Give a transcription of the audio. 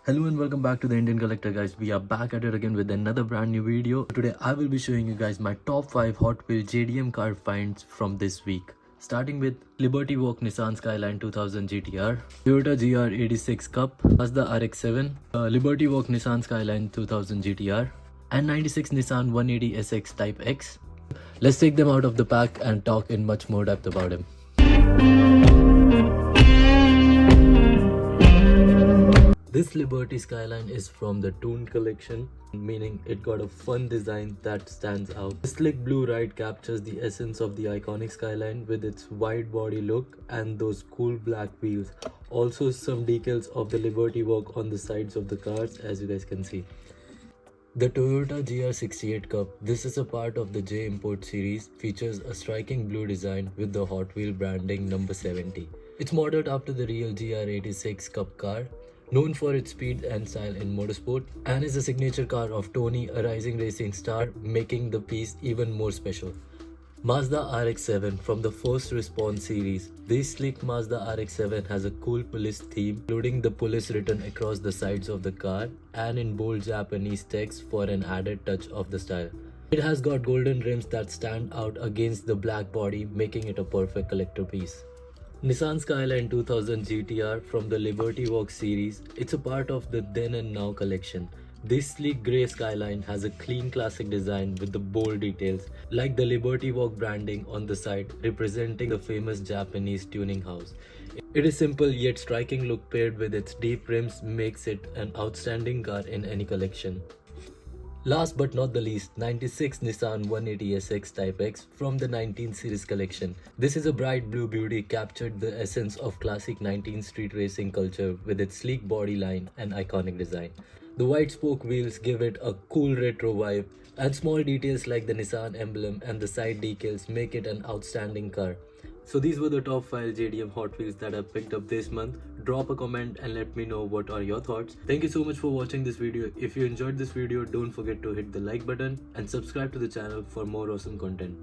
Hello and welcome back to the Indian Collector, guys. We are back at it again with another brand new video. Today I will be showing you guys my top 5 Hot Wheels JDM car finds from this week. Starting with Liberty Walk Nissan Skyline 2000 GTR, Toyota GR86 Cup, Mazda RX-7, Liberty Walk Nissan Skyline 2000 GTR, and 96 Nissan 180 SX Type X. Let's take them out of the pack and talk in much more depth about them. This Liberty Skyline is from the Toon collection, meaning it got a fun design that stands out. The slick blue ride captures the essence of the iconic Skyline with its wide body look and those cool black wheels. Also some decals of the Liberty Walk on the sides of the cars, as you guys can see. The Toyota GR68 Cup, this is a part of the J Import series, features a striking blue design with the Hot Wheel branding number 70. It's modeled after the real GR86 Cup car, known for its speed and style in motorsport, and is a signature car of Tony, a rising racing star, making the piece even more special. Mazda RX-7 from the First Response series. This sleek Mazda RX-7 has a cool police theme, including the police written across the sides of the car and in bold Japanese text for an added touch of the style. It has got golden rims that stand out against the black body, making it a perfect collector piece. Nissan Skyline 2000 GTR from the Liberty Walk series. It's a part of the Then and Now collection. This sleek grey Skyline has a clean classic design with the bold details, like the Liberty Walk branding on the side, representing the famous Japanese tuning house. It is simple yet striking look paired with its deep rims makes it an outstanding car in any collection. Last but not the least, 96 Nissan 180 SX Type X from the 19 series collection. This is a bright blue beauty, captured the essence of classic 19 street racing culture with its sleek body line and iconic design. The white spoke wheels give it a cool retro vibe, and small details like the Nissan emblem and the side decals make it an outstanding car. So these were the top 5 JDM Hot Wheels that I picked up this month. Drop a comment and let me know what are your thoughts. Thank you so much for watching this video. If you enjoyed this video, don't forget to hit the like button and subscribe to the channel for more awesome content.